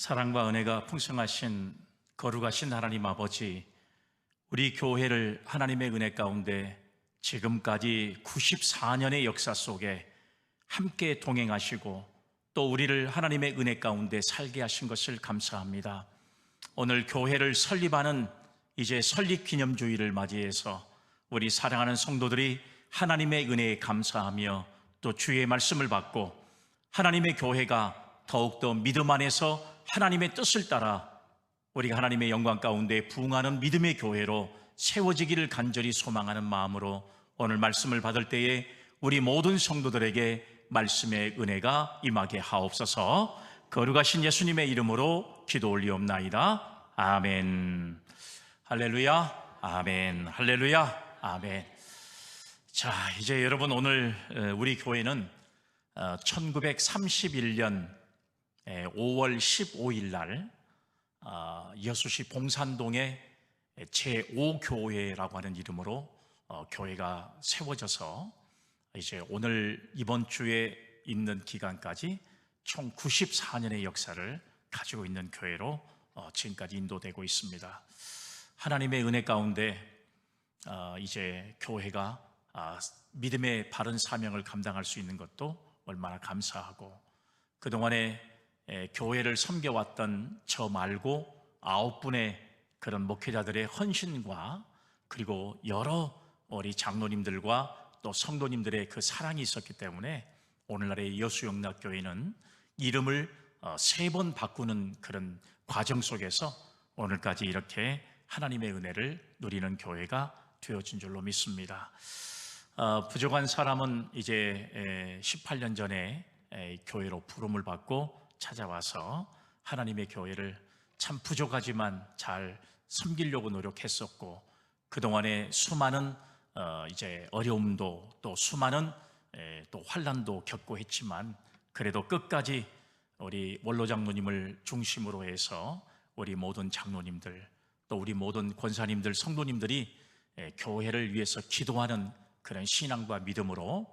사랑과 은혜가 풍성하신 거룩하신 하나님 아버지, 우리 교회를 하나님의 은혜 가운데 지금까지 94년의 역사 속에 함께 동행하시고 또 우리를 하나님의 은혜 가운데 살게 하신 것을 감사합니다. 오늘 교회를 설립하는 이제 설립 기념주일을 맞이해서 우리 사랑하는 성도들이 하나님의 은혜에 감사하며 또 주의 말씀을 받고 하나님의 교회가 더욱더 믿음 안에서 하나님의 뜻을 따라 우리가 하나님의 영광 가운데 부응하는 믿음의 교회로 세워지기를 간절히 소망하는 마음으로 오늘 말씀을 받을 때에 우리 모든 성도들에게 말씀의 은혜가 임하게 하옵소서. 거룩하신 예수님의 이름으로 기도 올리옵나이다. 아멘. 할렐루야. 아멘. 할렐루야. 아멘. 자, 이제 여러분, 오늘 우리 교회는 1931년 5월 15일 날 여수시 봉산동의 제5교회라고 하는 이름으로 교회가 세워져서 이제 오늘 이번 주에 있는 기간까지 총 94년의 역사를 가지고 있는 교회로 지금까지 인도되고 있습니다. 하나님의 은혜 가운데 이제 교회가 믿음의 바른 사명을 감당할 수 있는 것도 얼마나 감사하고, 그동안에 교회를 섬겨왔던 저 말고 9분의 그런 목회자들의 헌신과 그리고 여러 우리 장로님들과 또 성도님들의 그 사랑이 있었기 때문에 오늘날의 여수영락교회는 이름을 3번 바꾸는 그런 과정 속에서 오늘까지 이렇게 하나님의 은혜를 누리는 교회가 되어진 줄로 믿습니다. 부족한 사람은 이제 18년 전에 교회로 부름을 받고 찾아와서 하나님의 교회를 참 부족하지만 잘 섬기려고 노력했었고, 그동안에 수많은 이제 어려움도 또 수많은 또 환난도 겪고 했지만 그래도 끝까지 우리 원로 장로님을 중심으로 해서 우리 모든 장로님들 또 우리 모든 권사님들 성도님들이 교회를 위해서 기도하는 그런 신앙과 믿음으로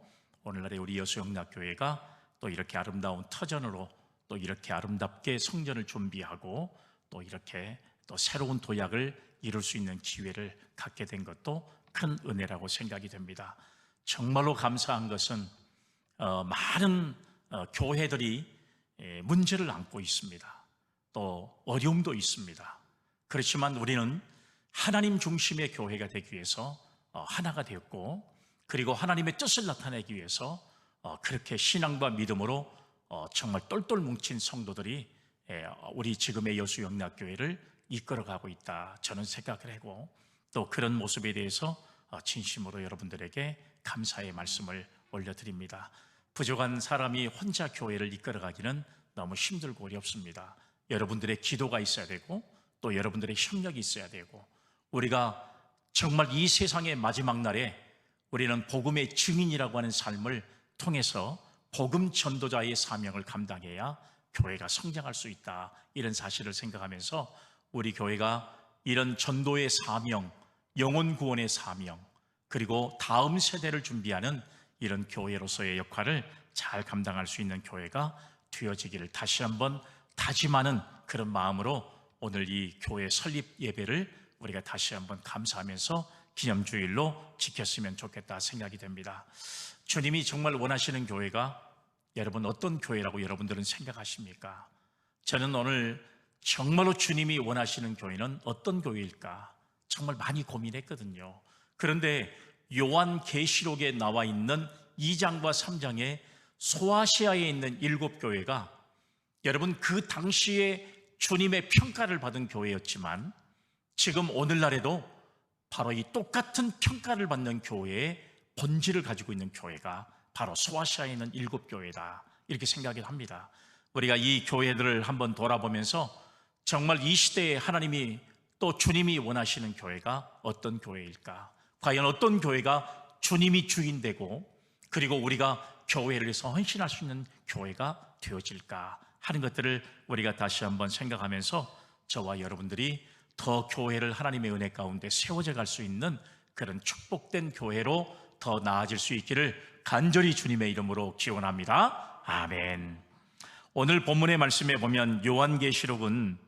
오늘날의 우리 여수영락교회가 또 이렇게 아름다운 터전으로 또 이렇게 아름답게 성전을 준비하고 또 이렇게 또 새로운 도약을 이룰 수 있는 기회를 갖게 된 것도 큰 은혜라고 생각이 됩니다. 정말로 감사한 것은 많은 교회들이 문제를 안고 있습니다. 또 어려움도 있습니다. 그렇지만 우리는 하나님 중심의 교회가 되기 위해서 하나가 되었고, 그리고 하나님의 뜻을 나타내기 위해서 그렇게 신앙과 믿음으로 정말 똘똘 뭉친 성도들이 우리 지금의 여수영락교회를 이끌어가고 있다, 저는 생각을 하고, 또 그런 모습에 대해서 진심으로 여러분들에게 감사의 말씀을 올려드립니다. 부족한 사람이 혼자 교회를 이끌어가기는 너무 힘들고 어렵습니다. 여러분들의 기도가 있어야 되고 또 여러분들의 협력이 있어야 되고, 우리가 정말 이 세상의 마지막 날에 우리는 복음의 증인이라고 하는 삶을 통해서 복음 전도자의 사명을 감당해야 교회가 성장할 수 있다, 이런 사실을 생각하면서 우리 교회가 이런 전도의 사명, 영혼 구원의 사명, 그리고 다음 세대를 준비하는 이런 교회로서의 역할을 잘 감당할 수 있는 교회가 되어지기를 다시 한번 다짐하는 그런 마음으로 오늘 이 교회 설립 예배를 우리가 다시 한번 감사하면서 기념주일로 지켰으면 좋겠다 생각이 됩니다. 주님이 정말 원하시는 교회가 여러분 어떤 교회라고 여러분들은 생각하십니까? 저는 오늘 정말로 주님이 원하시는 교회는 어떤 교회일까 정말 많이 고민했거든요. 그런데 요한계시록에 나와 있는 2장과 3장에 소아시아에 있는 7교회가 여러분 그 당시에 주님의 평가를 받은 교회였지만 지금 오늘날에도 바로 이 똑같은 평가를 받는 교회의 본질을 가지고 있는 교회가 바로 소아시아에 있는 7교회다, 이렇게 생각을 합니다. 우리가 이 교회들을 한번 돌아보면서 정말 이 시대에 하나님이 또 주님이 원하시는 교회가 어떤 교회일까, 과연 어떤 교회가 주님이 주인되고 그리고 우리가 교회를 위해서 헌신할 수 있는 교회가 되어질까 하는 것들을 우리가 다시 한번 생각하면서 저와 여러분들이 더 교회를 하나님의 은혜 가운데 세워져 갈 수 있는 그런 축복된 교회로 더 나아질 수 있기를 간절히 주님의 이름으로 기원합니다. 아멘. 오늘 본문의 말씀에 보면 요한계시록은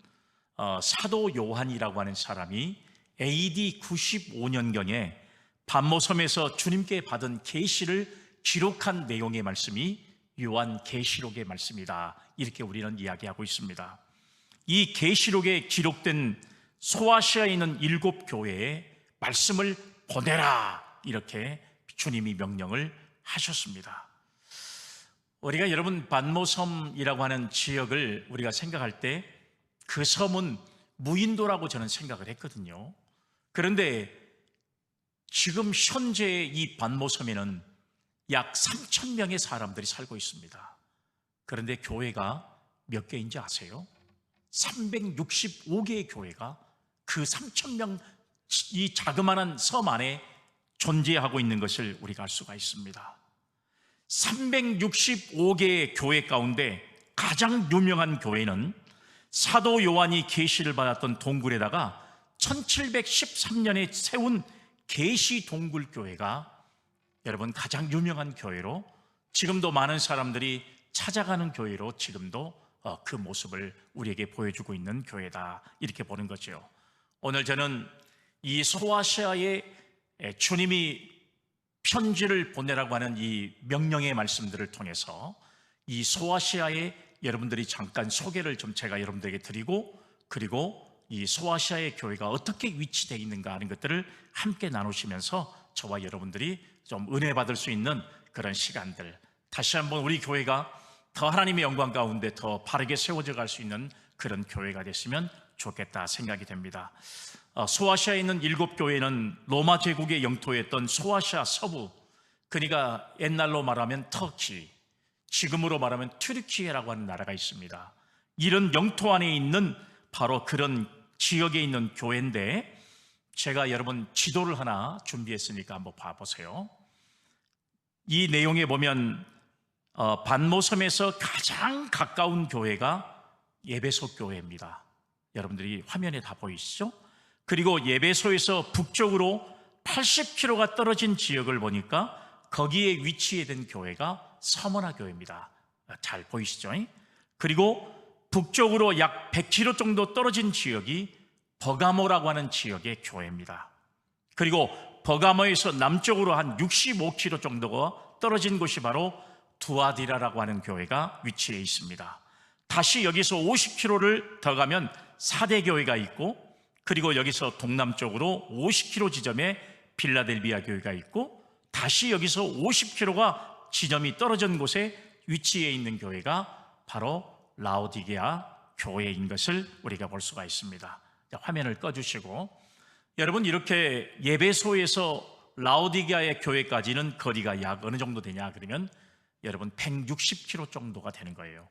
사도 요한이라고 하는 사람이 AD 95년경에 반모섬에서 주님께 받은 계시를 기록한 내용의 말씀이 요한계시록의 말씀이다, 이렇게 우리는 이야기하고 있습니다. 이 계시록에 기록된 소아시아에 있는 7교회에 말씀을 보내라, 이렇게 주님이 명령을 하셨습니다. 우리가 여러분 반모섬이라고 하는 지역을 우리가 생각할 때 그 섬은 무인도라고 저는 생각을 했거든요. 그런데 지금 현재 이 반모섬에는 약 3,000명의 사람들이 살고 있습니다. 그런데 교회가 몇 개인지 아세요? 365개의 교회가 그 3,000명 이 자그마한 섬 안에 존재하고 있는 것을 우리가 알 수가 있습니다. 365개의 교회 가운데 가장 유명한 교회는 사도 요한이 계시를 받았던 동굴에다가 1713년에 세운 계시 동굴교회가 여러분 가장 유명한 교회로, 지금도 많은 사람들이 찾아가는 교회로 지금도 그 모습을 우리에게 보여주고 있는 교회다, 이렇게 보는 거죠. 오늘 저는 이 소아시아에 주님이 편지를 보내라고 하는 이 명령의 말씀들을 통해서 이 소아시아에 여러분들이 잠깐 소개를 좀 제가 여러분들에게 드리고, 그리고 이 소아시아의 교회가 어떻게 위치되어 있는가 하는 것들을 함께 나누시면서 저와 여러분들이 좀 은혜 받을 수 있는 그런 시간들, 다시 한번 우리 교회가 더 하나님의 영광 가운데 더 바르게 세워져 갈 수 있는 그런 교회가 됐으면 좋겠다 생각이 됩니다. 소아시아에 있는 7교회는 로마 제국의 영토였던 소아시아 서부, 그러니까 옛날로 말하면 터키, 지금으로 말하면 튀르키예라고 하는 나라가 있습니다. 이런 영토 안에 있는 바로 그런 지역에 있는 교회인데, 제가 여러분 지도를 하나 준비했으니까 한번 봐보세요. 이 내용에 보면 반모섬에서 가장 가까운 교회가 에베소 교회입니다. 여러분들이 화면에 다 보이시죠? 그리고 에베소에서 북쪽으로 80km가 떨어진 지역을 보니까 거기에 위치된 교회가 서머나 교회입니다. 잘 보이시죠? 그리고 북쪽으로 약 100km 정도 떨어진 지역이 버가모라고 하는 지역의 교회입니다. 그리고 버가모에서 남쪽으로 한 65km 정도가 떨어진 곳이 바로 두아디라라고 하는 교회가 위치해 있습니다. 다시 여기서 50km를 더 가면 사대교회가 있고, 그리고 여기서 동남쪽으로 50km 지점에 빌라델비아 교회가 있고, 다시 여기서 50km가 지점이 떨어진 곳에 위치해 있는 교회가 바로 라오디게아 교회인 것을 우리가 볼 수가 있습니다. 화면을 꺼주시고, 여러분 이렇게 에베소에서 라오디게아의 교회까지는 거리가 약 어느 정도 되냐 그러면 여러분 160km 정도가 되는 거예요.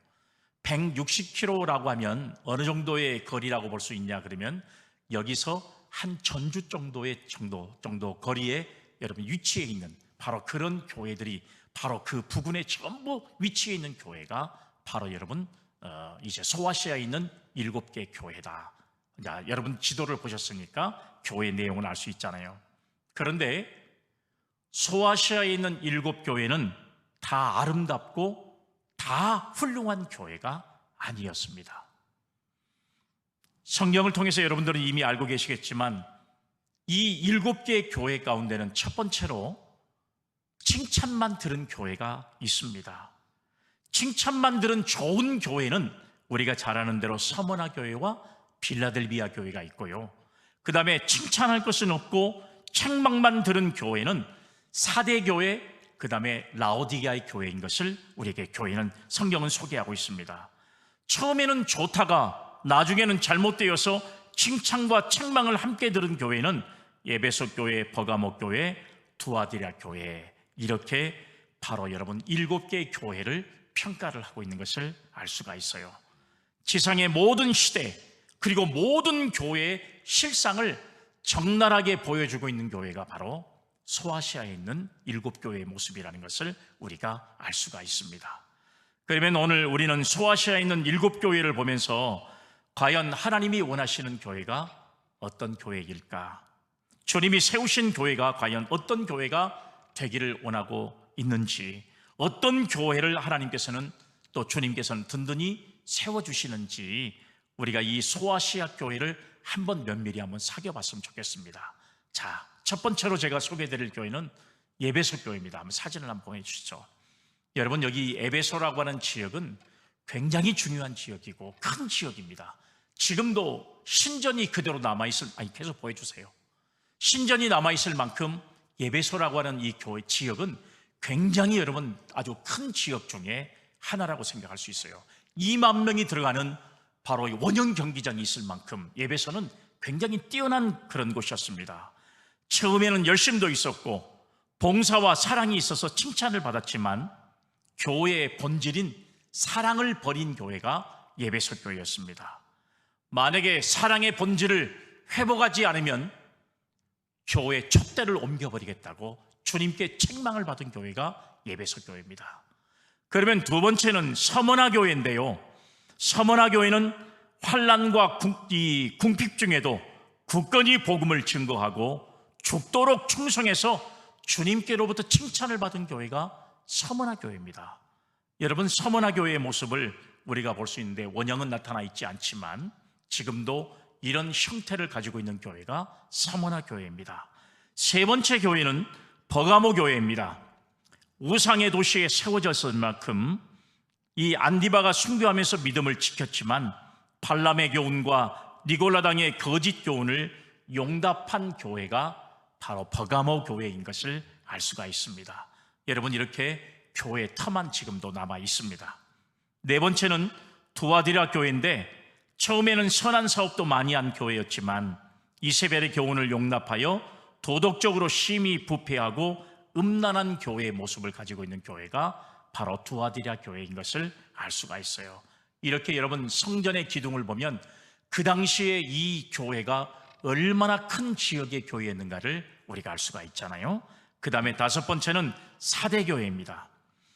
160km라고 하면 어느 정도의 거리라고 볼 수 있냐 그러면 여기서 한 전주 정도의 정도 거리에 여러분 위치해 있는 바로 그런 교회들이 바로 그 부근에 전부 위치해 있는 교회가 바로 여러분 이제 소아시아에 있는 7개 교회다. 자, 여러분 지도를 보셨으니까 교회 내용을 알 수 있잖아요. 그런데 소아시아에 있는 7교회는 다 아름답고 다 훌륭한 교회가 아니었습니다. 성경을 통해서 여러분들은 이미 알고 계시겠지만 이 7개의 교회 가운데는 첫 번째로 칭찬만 들은 교회가 있습니다. 칭찬만 들은 좋은 교회는 우리가 잘 아는 대로 서머나 교회와 빌라델비아 교회가 있고요, 그 다음에 칭찬할 것은 없고 책망만 들은 교회는 사대교회, 그 다음에 라오디게아의 교회인 것을 우리에게 교회는 성경은 소개하고 있습니다. 처음에는 좋다가 나중에는 잘못되어서 칭찬과 책망을 함께 들은 교회는 에베소 교회, 버가모 교회, 두아디라 교회, 이렇게 바로 여러분 7개의 교회를 평가를 하고 있는 것을 알 수가 있어요. 지상의 모든 시대 그리고 모든 교회의 실상을 적나라하게 보여주고 있는 교회가 바로 소아시아에 있는 7교회의 모습이라는 것을 우리가 알 수가 있습니다. 그러면 오늘 우리는 소아시아에 있는 7교회를 보면서 과연 하나님이 원하시는 교회가 어떤 교회일까? 주님이 세우신 교회가 과연 어떤 교회가 되기를 원하고 있는지, 어떤 교회를 하나님께서는 또 주님께서는 든든히 세워주시는지 우리가 이 소아시아 교회를 한번 면밀히 한번 살펴봤으면 좋겠습니다. 자, 첫 번째로 제가 소개해드릴 교회는 에베소 교회입니다. 한번 사진을 한번 보내주시죠. 여러분, 여기 에베소라고 하는 지역은 굉장히 중요한 지역이고 큰 지역입니다. 지금도 신전이 그대로 남아있을, 계속 보여주세요. 신전이 남아있을 만큼 에베소라고 하는 이 교회 지역은 굉장히 여러분 아주 큰 지역 중에 하나라고 생각할 수 있어요. 2만 명이 들어가는 바로 원형 경기장이 있을 만큼 에베소는 굉장히 뛰어난 그런 곳이었습니다. 처음에는 열심도 있었고 봉사와 사랑이 있어서 칭찬을 받았지만 교회의 본질인 사랑을 버린 교회가 에베소 교회였습니다. 만약에 사랑의 본질을 회복하지 않으면 교회의 촛대를 옮겨버리겠다고 주님께 책망을 받은 교회가 에베소 교회입니다. 그러면 두 번째는 서머나 교회인데요, 서머나 교회는 환난과 궁핍 중에도 굳건히 복음을 증거하고 죽도록 충성해서 주님께로부터 칭찬을 받은 교회가 서머나 교회입니다. 여러분, 서머나 교회의 모습을 우리가 볼 수 있는데 원형은 나타나 있지 않지만 지금도 이런 형태를 가지고 있는 교회가 서머나 교회입니다. 세 번째 교회는 버가모 교회입니다. 우상의 도시에 세워졌을 만큼 이 안디바가 순교하면서 믿음을 지켰지만 발람의 교훈과 니골라당의 거짓 교훈을 용답한 교회가 바로 버가모 교회인 것을 알 수가 있습니다. 여러분, 이렇게 교회 터만 지금도 남아 있습니다. 네 번째는 두아디라 교회인데 처음에는 선한 사업도 많이 한 교회였지만 이세벨의 교훈을 용납하여 도덕적으로 심히 부패하고 음란한 교회의 모습을 가지고 있는 교회가 바로 두아디라 교회인 것을 알 수가 있어요. 이렇게 여러분 성전의 기둥을 보면 그 당시에 이 교회가 얼마나 큰 지역의 교회였는가를 우리가 알 수가 있잖아요. 그 다음에 다섯 번째는 사대교회입니다.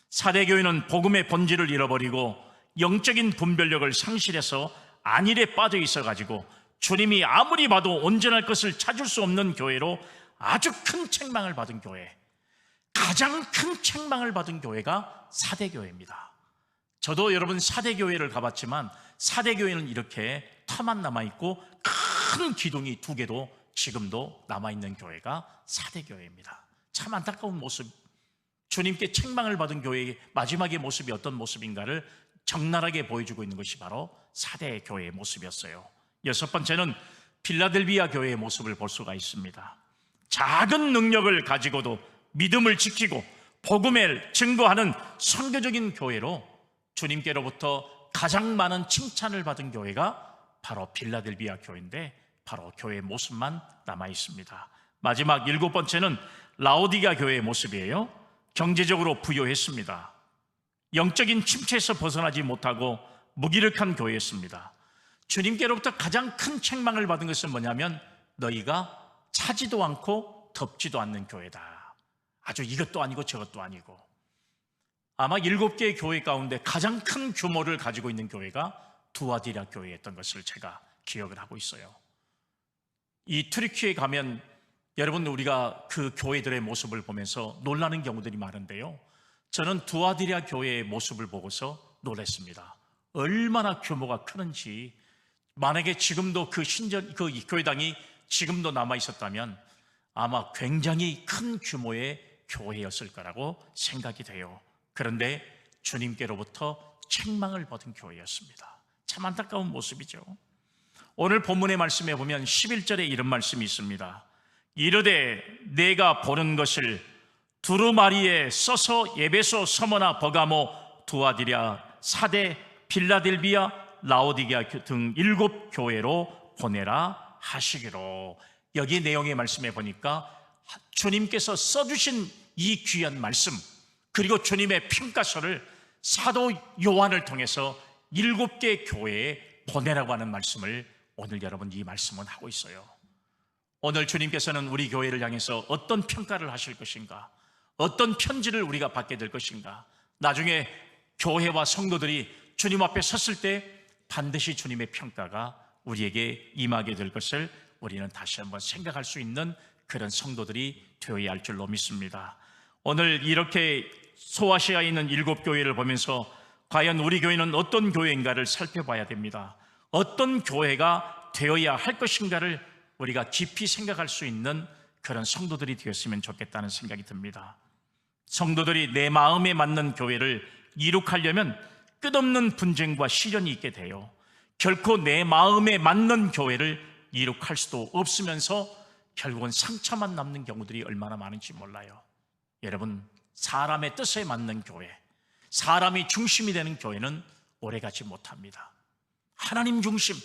사대교회는 복음의 본질을 잃어버리고 영적인 분별력을 상실해서 안일에 빠져 있어가지고 주님이 아무리 봐도 온전할 것을 찾을 수 없는 교회로 아주 큰 책망을 받은 교회, 가장 큰 책망을 받은 교회가 사대교회입니다. 저도 여러분 사대교회를 가봤지만 사대교회는 이렇게 터만 남아있고 큰 기둥이 두 개도 지금도 남아있는 교회가 사대교회입니다. 참 안타까운 모습, 주님께 책망을 받은 교회의 마지막의 모습이 어떤 모습인가를 적나라하게 보여주고 있는 것이 바로 사대교회의 모습이었어요. 여섯 번째는 필라델비아 교회의 모습을 볼 수가 있습니다. 작은 능력을 가지고도 믿음을 지키고 복음을 증거하는 선교적인 교회로 주님께로부터 가장 많은 칭찬을 받은 교회가 바로 필라델비아 교회인데 바로 교회의 모습만 남아 있습니다. 마지막 일곱 번째는 라오디게아 교회의 모습이에요. 경제적으로 부유했습니다. 영적인 침체에서 벗어나지 못하고 무기력한 교회였습니다. 주님께로부터 가장 큰 책망을 받은 것은 뭐냐면 너희가 차지도 않고 덥지도 않는 교회다. 아주 이것도 아니고 저것도 아니고. 아마 7개의 교회 가운데 가장 큰 규모를 가지고 있는 교회가 두아디라 교회였던 것을 제가 기억을 하고 있어요. 이 튀르키예에 가면 여러분 우리가 그 교회들의 모습을 보면서 놀라는 경우들이 많은데요, 저는 두아디라 교회의 모습을 보고서 놀랐습니다. 얼마나 규모가 크는지. 만약에 지금도 그 교회당이 지금도 남아 있었다면 아마 굉장히 큰 규모의 교회였을 거라고 생각이 돼요. 그런데 주님께로부터 책망을 받은 교회였습니다. 참 안타까운 모습이죠. 오늘 본문의 말씀에 보면 11절에 이런 말씀이 있습니다. 이르되 내가 보는 것을 두루마리에 써서 에베소, 서머나, 버가모, 두아디라, 사대, 필라델비아, 라오디게아 등 7교회로 보내라 하시기로. 여기 내용의 말씀에 보니까 주님께서 써주신 이 귀한 말씀, 그리고 주님의 평가서를 사도 요한을 통해서 7개 교회에 보내라고 하는 말씀을 오늘 여러분 이 말씀은 하고 있어요. 오늘 주님께서는 우리 교회를 향해서 어떤 평가를 하실 것인가, 어떤 편지를 우리가 받게 될 것인가, 나중에 교회와 성도들이 주님 앞에 섰을 때 반드시 주님의 평가가 우리에게 임하게 될 것을 우리는 다시 한번 생각할 수 있는 그런 성도들이 되어야 할 줄로 믿습니다. 오늘 이렇게 소아시아에 있는 7교회를 보면서 과연 우리 교회는 어떤 교회인가를 살펴봐야 됩니다. 어떤 교회가 되어야 할 것인가를 우리가 깊이 생각할 수 있는 그런 성도들이 되었으면 좋겠다는 생각이 듭니다. 성도들이 내 마음에 맞는 교회를 이룩하려면 끝없는 분쟁과 시련이 있게 돼요. 결코 내 마음에 맞는 교회를 이룩할 수도 없으면서 결국은 상처만 남는 경우들이 얼마나 많은지 몰라요. 여러분, 사람의 뜻에 맞는 교회, 사람이 중심이 되는 교회는 오래가지 못합니다. 하나님 중심,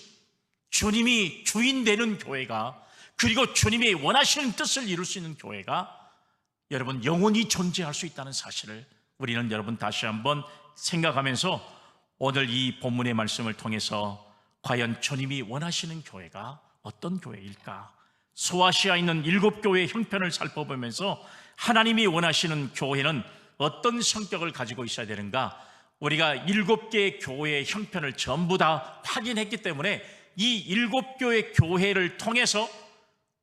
주님이 주인 되는 교회가, 그리고 주님이 원하시는 뜻을 이룰 수 있는 교회가 여러분 영원히 존재할 수 있다는 사실을 우리는 여러분 다시 한번 생각하면서 오늘 이 본문의 말씀을 통해서 과연 주님이 원하시는 교회가 어떤 교회일까? 소아시아에 있는 7교회의 형편을 살펴보면서 하나님이 원하시는 교회는 어떤 성격을 가지고 있어야 되는가? 우리가 7개의 교회의 형편을 전부 다 확인했기 때문에 이 7교회 교회를 통해서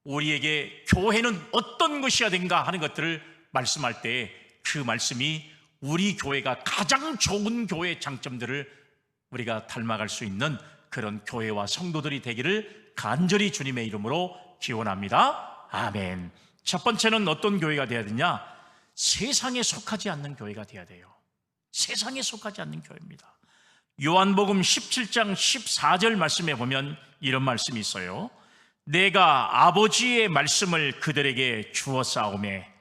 우리에게 교회는 어떤 것이어야 되는가 하는 것들을 말씀할 때 그 말씀이 우리 교회가 가장 좋은 교회의 장점들을 우리가 닮아갈 수 있는 그런 교회와 성도들이 되기를 간절히 주님의 이름으로 기원합니다. 아멘. 첫 번째는 어떤 교회가 되어야 되냐? 세상에 속하지 않는 교회가 되어야 돼요. 세상에 속하지 않는 교회입니다. 요한복음 17장 14절 말씀에 보면 이런 말씀이 있어요. 내가 아버지의 말씀을 그들에게 주었사오매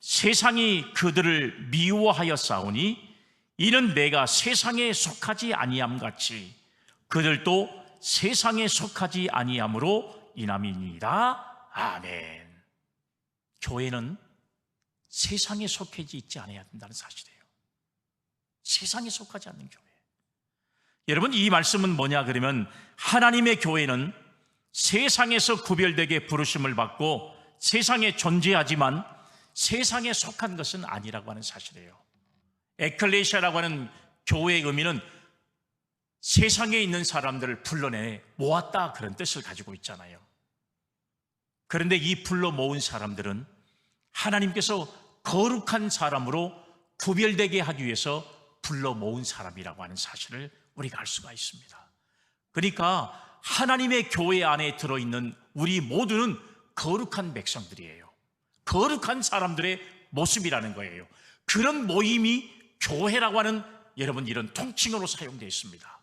세상이 그들을 미워하였사오니 이는 내가 세상에 속하지 아니함같이 그들도 세상에 속하지 아니함으로 인함이니이다. 아멘. 교회는 세상에 속해지 있지 않아야 된다는 사실이에요. 세상에 속하지 않는 교회. 여러분, 이 말씀은 뭐냐 그러면 하나님의 교회는 세상에서 구별되게 부르심을 받고 세상에 존재하지만 세상에 속한 것은 아니라고 하는 사실이에요. 에클레시아라고 하는 교회의 의미는 세상에 있는 사람들을 불러내 모았다 그런 뜻을 가지고 있잖아요. 그런데 이 불러 모은 사람들은 하나님께서 거룩한 사람으로 구별되게 하기 위해서 불러 모은 사람이라고 하는 사실을 우리가 알 수가 있습니다. 그러니까 하나님의 교회 안에 들어있는 우리 모두는 거룩한 백성들이에요. 거룩한 사람들의 모습이라는 거예요. 그런 모임이 교회라고 하는 여러분 이런 통칭으로 사용되어 있습니다.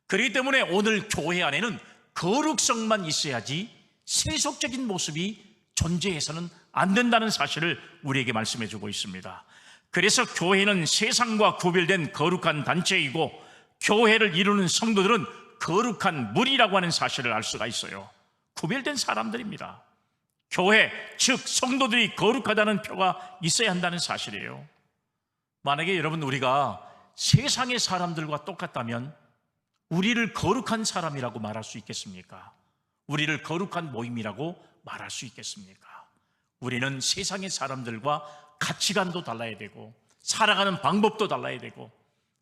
그렇기 때문에 오늘 교회 안에는 거룩성만 있어야지 세속적인 모습이 존재해서는 안 된다는 사실을 우리에게 말씀해 주고 있습니다. 그래서 교회는 세상과 구별된 거룩한 단체이고 교회를 이루는 성도들은 거룩한 무리라고 하는 사실을 알 수가 있어요. 구별된 사람들입니다. 교회, 즉 성도들이 거룩하다는 표가 있어야 한다는 사실이에요. 만약에 여러분 우리가 세상의 사람들과 똑같다면 우리를 거룩한 사람이라고 말할 수 있겠습니까? 우리를 거룩한 모임이라고 말할 수 있겠습니까? 우리는 세상의 사람들과 가치관도 달라야 되고 살아가는 방법도 달라야 되고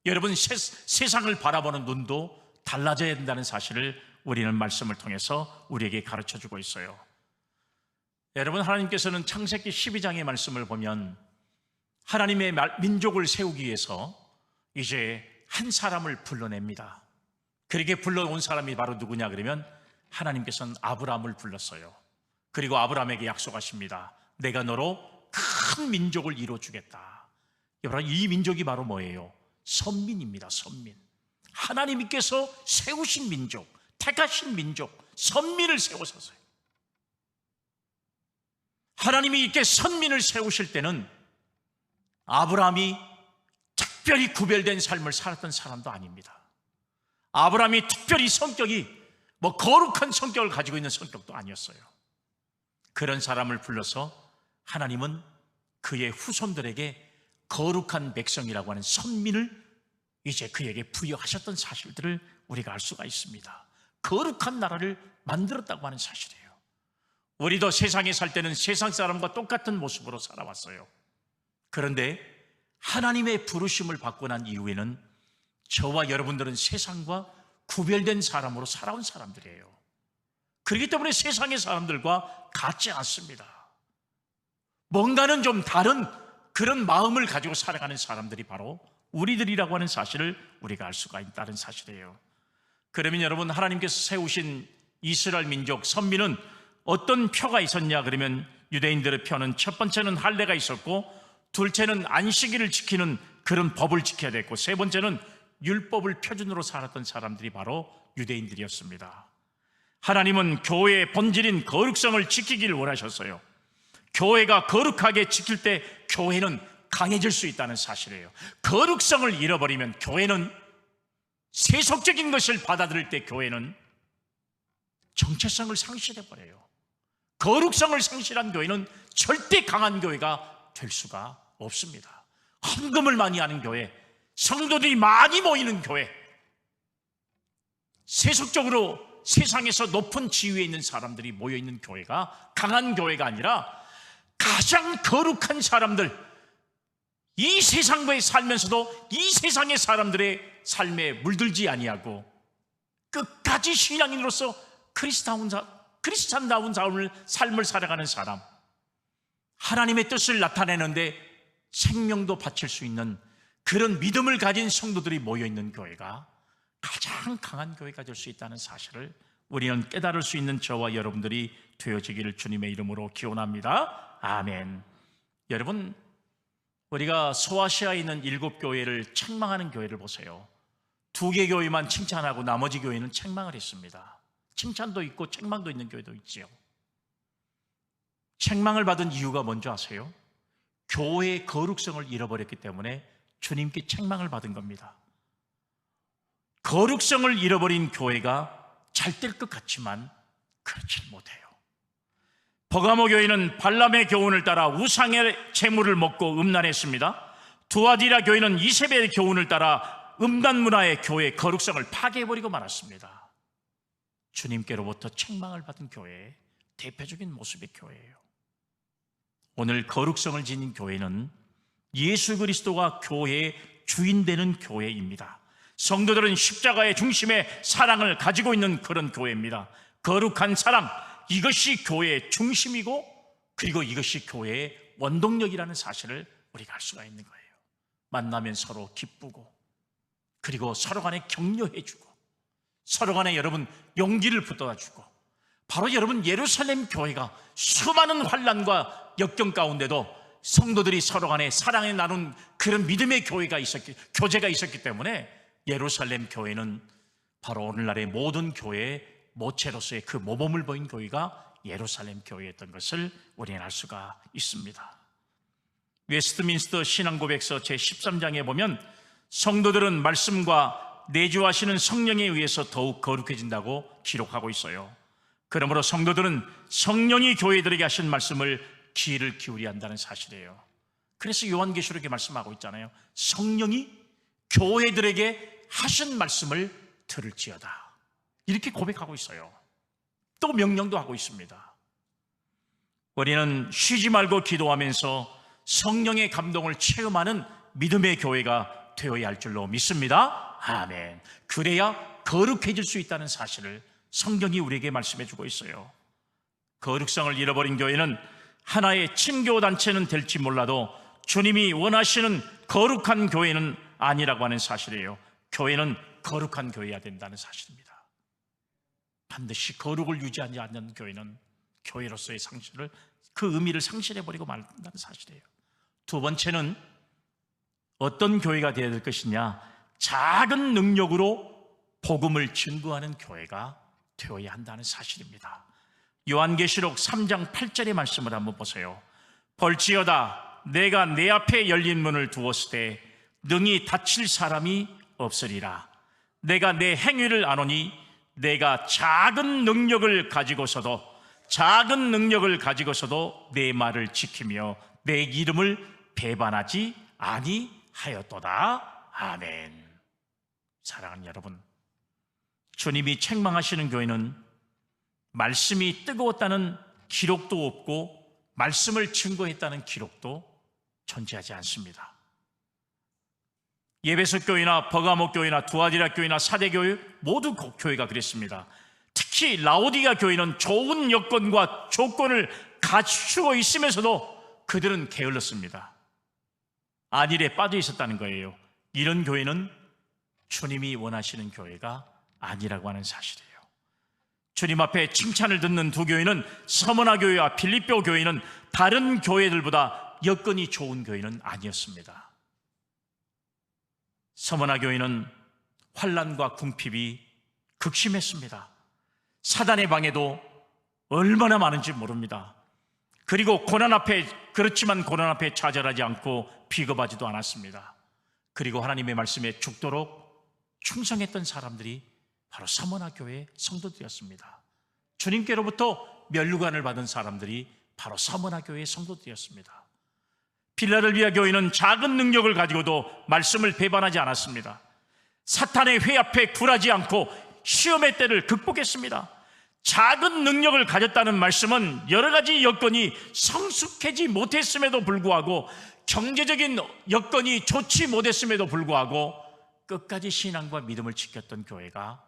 여러분 세상을 바라보는 눈도 달라져야 된다는 사실을 우리는 말씀을 통해서 우리에게 가르쳐주고 있어요. 여러분, 하나님께서는 창세기 12장의 말씀을 보면 하나님의 민족을 세우기 위해서 이제 한 사람을 불러냅니다. 그렇게 불러온 사람이 바로 누구냐 그러면 하나님께서는 아브라함을 불렀어요. 그리고 아브라함에게 약속하십니다. 내가 너로 큰 민족을 이루어주겠다. 여러분, 이 민족이 바로 뭐예요? 선민입니다. 선민. 하나님께서 세우신 민족, 택하신 민족, 선민을 세우셨어요. 하나님이 이렇게 선민을 세우실 때는 아브라함이 특별히 구별된 삶을 살았던 사람도 아닙니다. 아브라함이 특별히 성격이 거룩한 성격을 가지고 있는 성격도 아니었어요. 그런 사람을 불러서 하나님은 그의 후손들에게 거룩한 백성이라고 하는 선민을 이제 그에게 부여하셨던 사실들을 우리가 알 수가 있습니다. 거룩한 나라를 만들었다고 하는 사실이에요. 우리도 세상에 살 때는 세상 사람과 똑같은 모습으로 살아왔어요. 그런데 하나님의 부르심을 받고 난 이후에는 저와 여러분들은 세상과 구별된 사람으로 살아온 사람들이에요. 그렇기 때문에 세상의 사람들과 같지 않습니다. 뭔가는 좀 다른 그런 마음을 가지고 살아가는 사람들이 바로 우리들이라고 하는 사실을 우리가 알 수가 있다는 사실이에요. 그러면 여러분, 하나님께서 세우신 이스라엘 민족 선민은 어떤 표가 있었냐? 그러면 유대인들의 표는 첫 번째는 할례가 있었고, 둘째는 안식일을 지키는 그런 법을 지켜야 됐고, 세 번째는 율법을 표준으로 살았던 사람들이 바로 유대인들이었습니다. 하나님은 교회의 본질인 거룩성을 지키기를 원하셨어요. 교회가 거룩하게 지킬 때 교회는 강해질 수 있다는 사실이에요. 거룩성을 잃어버리면 교회는, 세속적인 것을 받아들일 때 교회는 정체성을 상실해버려요. 거룩성을 상실한 교회는 절대 강한 교회가 될 수가 없습니다. 헌금을 많이 하는 교회, 성도들이 많이 모이는 교회, 세속적으로 세상에서 높은 지위에 있는 사람들이 모여있는 교회가 강한 교회가 아니라, 가장 거룩한 사람들, 이 세상과에 살면서도 이 세상의 사람들의 삶에 물들지 아니하고 끝까지 신앙인으로서 크리스찬다운 삶을 살아가는 사람, 하나님의 뜻을 나타내는데 생명도 바칠 수 있는 그런 믿음을 가진 성도들이 모여있는 교회가 가장 강한 교회가 될 수 있다는 사실을 우리는 깨달을 수 있는 저와 여러분들이 되어지기를 주님의 이름으로 기원합니다. 아멘. 여러분, 우리가 소아시아에 있는 7교회를 책망하는 교회를 보세요. 2개 교회만 칭찬하고 나머지 교회는 책망을 했습니다. 칭찬도 있고 책망도 있는 교회도 있지요. 책망을 받은 이유가 뭔지 아세요? 교회의 거룩성을 잃어버렸기 때문에 주님께 책망을 받은 겁니다. 거룩성을 잃어버린 교회가 잘 될 것 같지만 그렇지 못해요. 버가모 교회는 발람의 교훈을 따라 우상의 재물을 먹고 음란했습니다. 두아디라 교회는 이세벨의 교훈을 따라 음란 문화의 교회의 거룩성을 파괴해버리고 말았습니다. 주님께로부터 책망을 받은 교회의 대표적인 모습의 교회예요. 오늘 거룩성을 지닌 교회는 예수 그리스도가 교회의 주인 되는 교회입니다. 성도들은 십자가의 중심에 사랑을 가지고 있는 그런 교회입니다. 거룩한 사랑, 이것이 교회의 중심이고, 그리고 이것이 교회의 원동력이라는 사실을 우리가 알 수가 있는 거예요. 만나면 서로 기쁘고, 그리고 서로 간에 격려해주고, 서로 간에 여러분 용기를 붙들어주고, 바로 여러분 예루살렘 교회가 수많은 환난과 역경 가운데도 성도들이 서로 간에 사랑에 나눈 그런 믿음의 교제가 있었기 때문에 예루살렘 교회는 바로 오늘날의 모든 교회의 모체로서의 그 모범을 보인 교회가 예루살렘 교회였던 것을 우리는 알 수가 있습니다. 웨스트민스터 신앙고백서 제13장에 보면 성도들은 말씀과 내주하시는 성령에 의해서 더욱 거룩해진다고 기록하고 있어요. 그러므로 성도들은 성령이 교회들에게 하신 말씀을 귀를 기울여야 한다는 사실이에요. 그래서 요한계시록에 말씀하고 있잖아요. 성령이 교회들에게 하신 말씀을 들을지어다, 이렇게 고백하고 있어요. 또 명령도 하고 있습니다. 우리는 쉬지 말고 기도하면서 성령의 감동을 체험하는 믿음의 교회가 되어야 할 줄로 믿습니다. 아멘. 그래야 거룩해질 수 있다는 사실을 성경이 우리에게 말씀해 주고 있어요. 거룩성을 잃어버린 교회는 하나의 친교단체는 될지 몰라도 주님이 원하시는 거룩한 교회는 아니라고 하는 사실이에요. 교회는 거룩한 교회여야 된다는 사실입니다. 반드시 거룩을 유지하지 않는 교회는 교회로서의 상실을, 그 의미를 상실해버리고 말한다는 사실이에요. 두 번째는 어떤 교회가 되어야 될 것이냐, 작은 능력으로 복음을 증거하는 교회가 되어야 한다는 사실입니다. 요한계시록 3장 8절의 말씀을 한번 보세요. 볼지어다 내가 내 앞에 열린 문을 두었을 때 능히 닫힐 사람이 없으리라. 내가 내 행위를 아노니 내가 작은 능력을 가지고서도 내 말을 지키며 내 이름을 배반하지 아니하였도다. 아멘. 사랑하는 여러분, 주님이 책망하시는 교회는 말씀이 뜨거웠다는 기록도 없고 말씀을 증거했다는 기록도 존재하지 않습니다. 에베소 교회나 버가모 교회나 두아디라 교회나 사대 교회 모두 교회가 그랬습니다. 특히 라오디가 교회는 좋은 여건과 조건을 갖추고 있으면서도 그들은 게을렀습니다. 안일에 빠져 있었다는 거예요. 이런 교회는 주님이 원하시는 교회가 아니라고 하는 사실이에요. 주님 앞에 칭찬을 듣는 두 교회는 서머나 교회와 빌립보 교회는 다른 교회들보다 여건이 좋은 교회는 아니었습니다. 서머나 교회는 환난과 궁핍이 극심했습니다. 사단의 방해도 얼마나 많은지 모릅니다. 그리고 그렇지만 고난 앞에 좌절하지 않고 비겁하지도 않았습니다. 그리고 하나님의 말씀에 죽도록 충성했던 사람들이 바로 서머나 교회의 성도들이었습니다. 주님께로부터 면류관을 받은 사람들이 바로 서머나 교회의 성도들이었습니다. 필라델비아 교회는 작은 능력을 가지고도 말씀을 배반하지 않았습니다. 사탄의 회 앞에 굴하지 않고 시험의 때를 극복했습니다. 작은 능력을 가졌다는 말씀은 여러 가지 여건이 성숙하지 못했음에도 불구하고, 경제적인 여건이 좋지 못했음에도 불구하고 끝까지 신앙과 믿음을 지켰던 교회가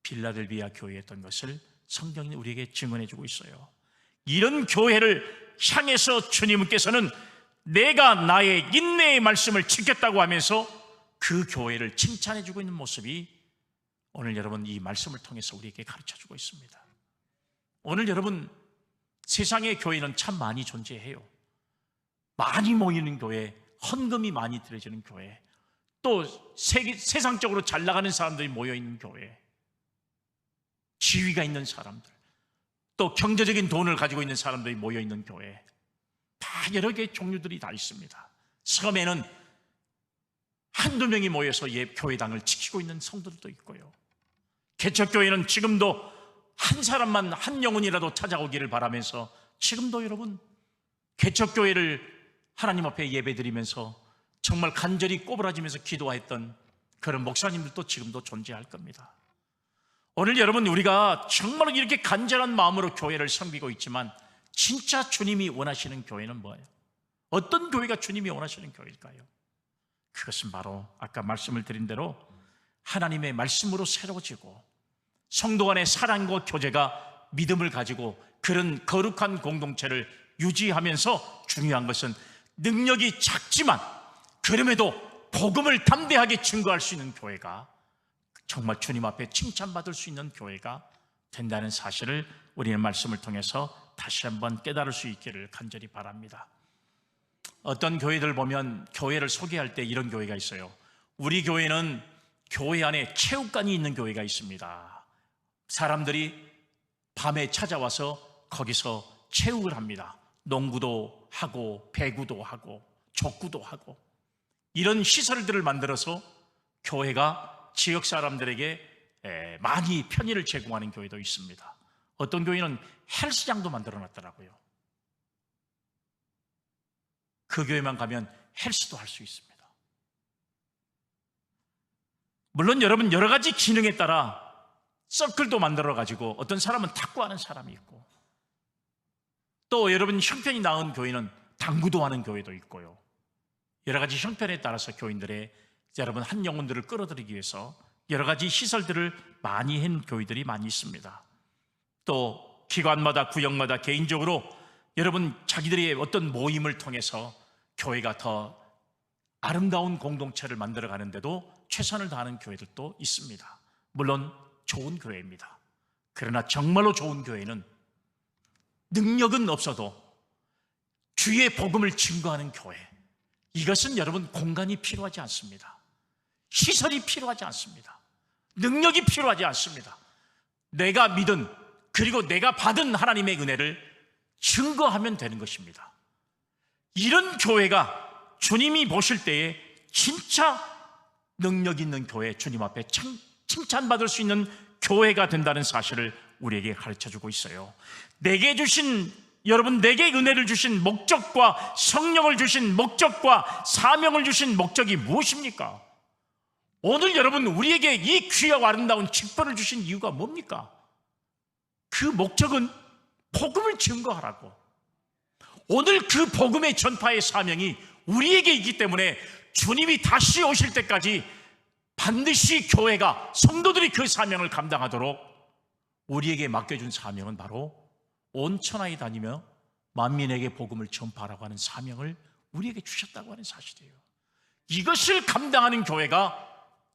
필라델비아 교회였던 것을 성경이 우리에게 증언해주고 있어요. 이런 교회를 향해서 주님께서는 내가 나의 인내의 말씀을 지켰다고 하면서 그 교회를 칭찬해주고 있는 모습이 오늘 여러분 이 말씀을 통해서 우리에게 가르쳐주고 있습니다. 오늘 여러분, 세상의 교회는 참 많이 존재해요. 많이 모이는 교회, 헌금이 많이 드려지는 교회, 또 세상적으로 잘 나가는 사람들이 모여있는 교회, 지위가 있는 사람들, 또 경제적인 돈을 가지고 있는 사람들이 모여있는 교회, 다 여러 개의 종류들이 다 있습니다. 처음에는 한두 명이 모여서 교회당을 지키고 있는 성도들도 있고요. 개척교회는 지금도 한 사람만, 한 영혼이라도 찾아오기를 바라면서 지금도 여러분 개척교회를 하나님 앞에 예배드리면서 정말 간절히 꼬부라지면서 기도했던 그런 목사님들도 지금도 존재할 겁니다. 오늘 여러분, 우리가 정말 이렇게 간절한 마음으로 교회를 섬기고 있지만 진짜 주님이 원하시는 교회는 뭐예요? 어떤 교회가 주님이 원하시는 교회일까요? 그것은 바로 아까 말씀을 드린 대로 하나님의 말씀으로 새로워지고 성도 간의 사랑과 교제가 믿음을 가지고 그런 거룩한 공동체를 유지하면서, 중요한 것은 능력이 작지만 그럼에도 복음을 담대하게 증거할 수 있는 교회가 정말 주님 앞에 칭찬받을 수 있는 교회가 된다는 사실을 우리는 말씀을 통해서 다시 한번 깨달을 수 있기를 간절히 바랍니다. 어떤 교회들 보면 교회를 소개할 때 이런 교회가 있어요. 우리 교회는 교회 안에 체육관이 있는 교회가 있습니다. 사람들이 밤에 찾아와서 거기서 체육을 합니다. 농구도 하고 배구도 하고 족구도 하고, 이런 시설들을 만들어서 교회가 지역 사람들에게 많이 편의를 제공하는 교회도 있습니다. 어떤 교회는 헬스장도 만들어 놨더라고요. 그 교회만 가면 헬스도 할 수 있습니다. 물론 여러분, 여러 가지 기능에 따라 서클도 만들어가지고 어떤 사람은 탁구하는 사람이 있고, 또 여러분 형편이 나은 교회는 당구도 하는 교회도 있고요. 여러 가지 형편에 따라서 교인들의 여러분 한 영혼들을 끌어들이기 위해서 여러 가지 시설들을 많이 한 교회들이 많이 있습니다. 또 기관마다 구역마다 개인적으로 여러분 자기들의 어떤 모임을 통해서 교회가 더 아름다운 공동체를 만들어가는데도 최선을 다하는 교회들도 있습니다. 물론 좋은 교회입니다. 그러나 정말로 좋은 교회는 능력은 없어도 주의 복음을 증거하는 교회, 이것은 여러분 공간이 필요하지 않습니다. 시설이 필요하지 않습니다. 능력이 필요하지 않습니다. 내가 믿은, 그리고 내가 받은 하나님의 은혜를 증거하면 되는 것입니다. 이런 교회가 주님이 보실 때에 진짜 능력 있는 교회, 주님 앞에 칭찬받을 수 있는 교회가 된다는 사실을 우리에게 가르쳐주고 있어요. 내게 은혜를 주신 목적과 성령을 주신 목적과 사명을 주신 목적이 무엇입니까? 오늘 여러분 우리에게 이 귀하고 아름다운 직분을 주신 이유가 뭡니까? 그 목적은 복음을 증거하라고. 오늘 그 복음의 전파의 사명이 우리에게 있기 때문에 주님이 다시 오실 때까지 반드시 교회가, 성도들이 그 사명을 감당하도록 우리에게 맡겨준 사명은 바로 온 천하에 다니며 만민에게 복음을 전파하라고 하는 사명을 우리에게 주셨다고 하는 사실이에요. 이것을 감당하는 교회가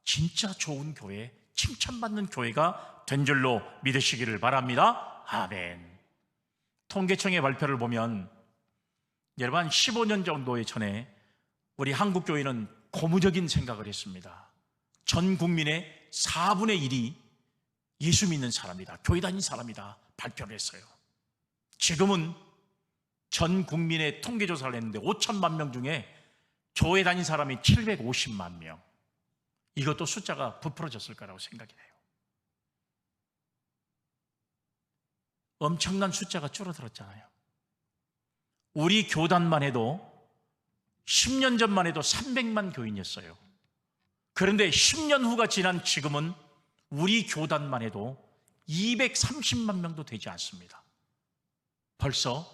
진짜 좋은 교회, 칭찬받는 교회가 된 줄로 믿으시기를 바랍니다. 아멘. 통계청의 발표를 보면 여러분 15년 정도 전에 우리 한국교회는 고무적인 생각을 했습니다. 전 국민의 4분의 1이 예수 믿는 사람이다, 교회 다니는 사람이다 발표를 했어요. 지금은 전 국민의 통계조사를 했는데 5천만 명 중에 교회 다닌 사람이 750만 명. 이것도 숫자가 부풀어졌을 거라고 생각이 돼요. 엄청난 숫자가 줄어들었잖아요. 우리 교단만 해도 10년 전만 해도 300만 교인이었어요. 그런데 10년 후가 지난 지금은 우리 교단만 해도 230만 명도 되지 않습니다. 벌써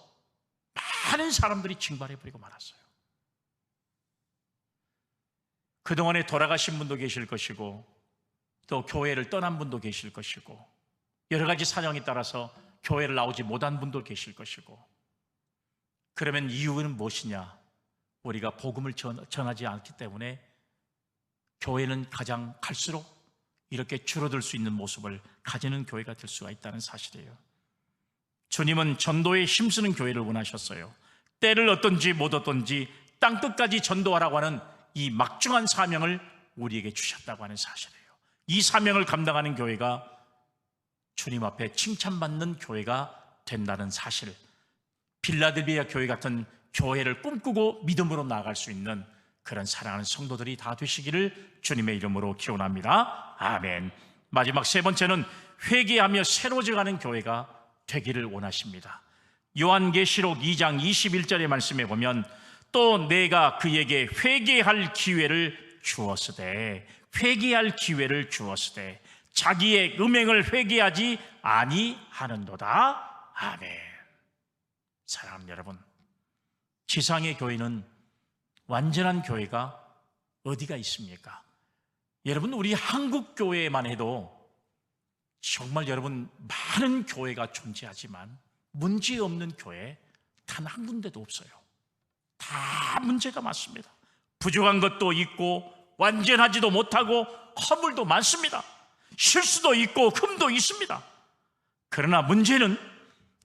많은 사람들이 증발해버리고 말았어요. 그동안에 돌아가신 분도 계실 것이고 또 교회를 떠난 분도 계실 것이고 여러 가지 사정에 따라서 교회를 나오지 못한 분도 계실 것이고, 그러면 이유는 무엇이냐? 우리가 복음을 전하지 않기 때문에 교회는 가장 갈수록 이렇게 줄어들 수 있는 모습을 가지는 교회가 될 수가 있다는 사실이에요. 주님은 전도에 힘쓰는 교회를 원하셨어요. 때를 얻든지 못 얻든지 땅끝까지 전도하라고 하는 이 막중한 사명을 우리에게 주셨다고 하는 사실이에요. 이 사명을 감당하는 교회가 주님 앞에 칭찬받는 교회가 된다는 사실, 빌라델비아 교회 같은 교회를 꿈꾸고 믿음으로 나아갈 수 있는 그런 사랑하는 성도들이 다 되시기를 주님의 이름으로 기원합니다. 아멘. 마지막 세 번째는 회개하며 새로워져가는 교회가 되기를 원하십니다. 요한계시록 2장 21절의 말씀에 보면 또 내가 그에게 회개할 기회를 주었으되, 회개할 기회를 주었으되 자기의 음행을 회개하지 아니하는도다. 아멘. 사랑하는 여러분, 지상의 교회는 완전한 교회가 어디가 있습니까? 여러분, 우리 한국 교회만 해도 정말 여러분 많은 교회가 존재하지만 문제 없는 교회 단 한 군데도 없어요. 다 문제가 많습니다. 부족한 것도 있고 완전하지도 못하고 허물도 많습니다. 실수도 있고 흠도 있습니다. 그러나 문제는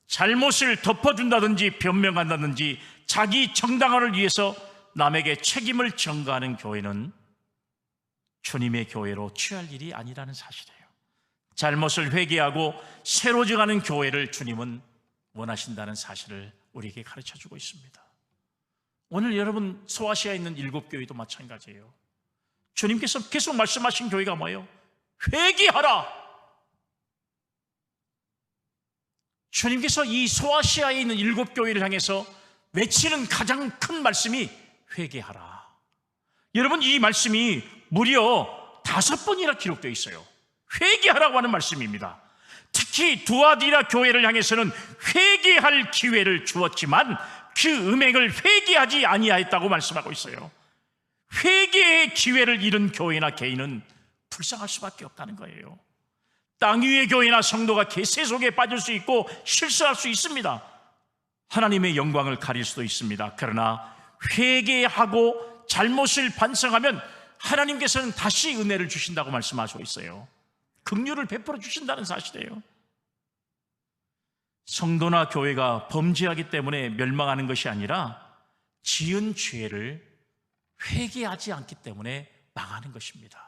잘못을 덮어준다든지 변명한다든지 자기 정당화를 위해서 남에게 책임을 전가하는 교회는 주님의 교회로 취할 일이 아니라는 사실이에요. 잘못을 회개하고 새로워져가는 교회를 주님은 원하신다는 사실을 우리에게 가르쳐주고 있습니다. 오늘 여러분 소아시아에 있는 7교회도 마찬가지예요. 주님께서 계속 말씀하신 교회가 뭐예요? 회개하라. 주님께서 이 소아시아에 있는 7교회를 향해서 외치는 가장 큰 말씀이 회개하라. 여러분, 이 말씀이 무려 5번이나 기록되어 있어요. 회개하라고 하는 말씀입니다. 특히 두아디라 교회를 향해서는 회개할 기회를 주었지만 그 음행을 회개하지 아니하였다고 말씀하고 있어요. 회개의 기회를 잃은 교회나 개인은 불쌍할 수밖에 없다는 거예요. 땅 위의 교회나 성도가 개세 속에 빠질 수 있고 실수할 수 있습니다. 하나님의 영광을 가릴 수도 있습니다. 그러나 회개하고 잘못을 반성하면 하나님께서는 다시 은혜를 주신다고 말씀하시고 있어요. 긍휼을 베풀어 주신다는 사실이에요. 성도나 교회가 범죄하기 때문에 멸망하는 것이 아니라 지은 죄를 회개하지 않기 때문에 망하는 것입니다.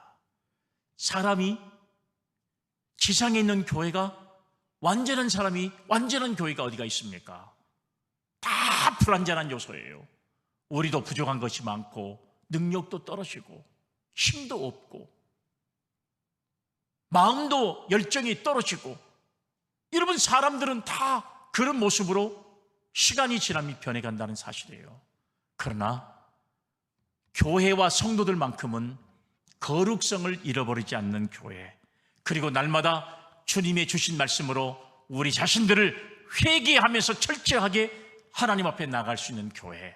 사람이 지상에 있는 교회가 완전한 사람이, 완전한 교회가 어디가 있습니까? 다 불완전한 요소예요. 우리도 부족한 것이 많고 능력도 떨어지고 힘도 없고 마음도 열정이 떨어지고, 여러분 사람들은 다 그런 모습으로 시간이 지나면 변해간다는 사실이에요. 그러나 교회와 성도들만큼은 거룩성을 잃어버리지 않는 교회, 그리고 날마다 주님의 주신 말씀으로 우리 자신들을 회개하면서 철저하게 하나님 앞에 나갈 수 있는 교회,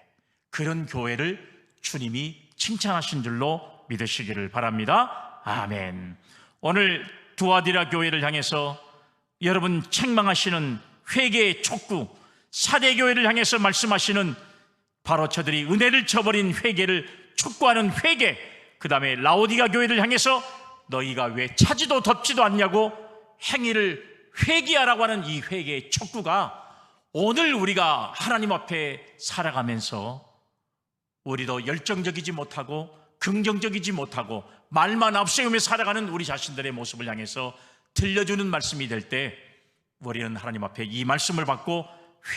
그런 교회를 주님이 칭찬하신 줄로 믿으시기를 바랍니다. 아멘. 오늘 두아디라 교회를 향해서 여러분 책망하시는 회개의 촉구, 사대교회를 향해서 말씀하시는 바로 저들이 은혜를 저버린 회개를 촉구하는 회개, 그 다음에 라오디가 교회를 향해서 너희가 왜 차지도 덮지도 않냐고 행위를 회개하라고 하는 이 회개의 촉구가 오늘 우리가 하나님 앞에 살아가면서 우리도 열정적이지 못하고 긍정적이지 못하고 말만 앞세우며 살아가는 우리 자신들의 모습을 향해서 들려주는 말씀이 될 때 우리는 하나님 앞에 이 말씀을 받고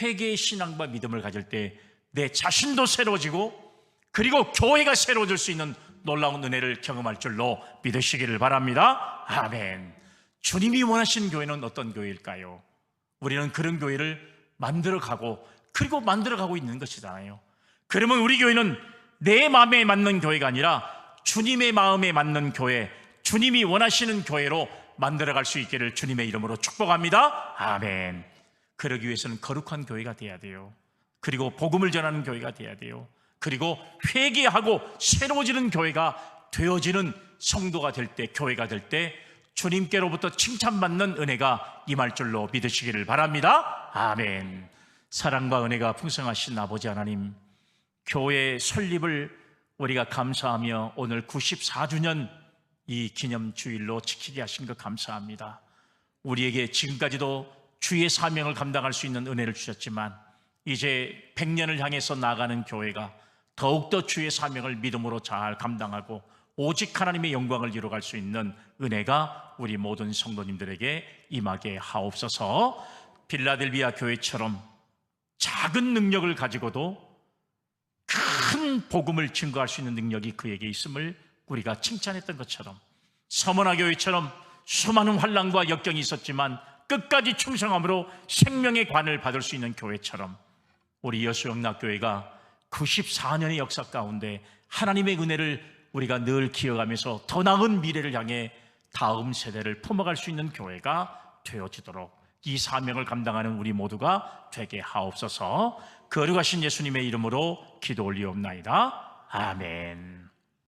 회개의 신앙과 믿음을 가질 때 내 자신도 새로워지고 그리고 교회가 새로워질 수 있는 놀라운 은혜를 경험할 줄로 믿으시기를 바랍니다. 아멘. 주님이 원하시는 교회는 어떤 교회일까요? 우리는 그런 교회를 만들어가고 그리고 만들어가고 있는 것이잖아요. 그러면 우리 교회는 내 마음에 맞는 교회가 아니라 주님의 마음에 맞는 교회, 주님이 원하시는 교회로 만들어갈 수 있기를 주님의 이름으로 축복합니다. 아멘. 그러기 위해서는 거룩한 교회가 돼야 돼요. 그리고 복음을 전하는 교회가 돼야 돼요. 그리고 회개하고 새로워지는 교회가 되어지는 성도가 될 때, 교회가 될 때 주님께로부터 칭찬받는 은혜가 임할 줄로 믿으시기를 바랍니다. 아멘. 사랑과 은혜가 풍성하신 아버지 하나님, 교회 설립을 우리가 감사하며 오늘 94주년 이 기념주일로 지키게 하신 것 감사합니다. 우리에게 지금까지도 주의 사명을 감당할 수 있는 은혜를 주셨지만 이제 100년을 향해서 나아가는 교회가 더욱더 주의 사명을 믿음으로 잘 감당하고 오직 하나님의 영광을 이루어갈 수 있는 은혜가 우리 모든 성도님들에게 임하게 하옵소서. 필라델비아 교회처럼 작은 능력을 가지고도 큰 복음을 증거할 수 있는 능력이 그에게 있음을 우리가 칭찬했던 것처럼, 서머나 교회처럼 수많은 환난과 역경이 있었지만 끝까지 충성함으로 생명의 관을 받을 수 있는 교회처럼 우리 여수영락교회가 94년의 역사 가운데 하나님의 은혜를 우리가 늘 기억하면서 더 나은 미래를 향해 다음 세대를 품어갈 수 있는 교회가 되어지도록 이 사명을 감당하는 우리 모두가 되게 하옵소서. 거룩하신 예수님의 이름으로 기도 올리옵나이다. 아멘.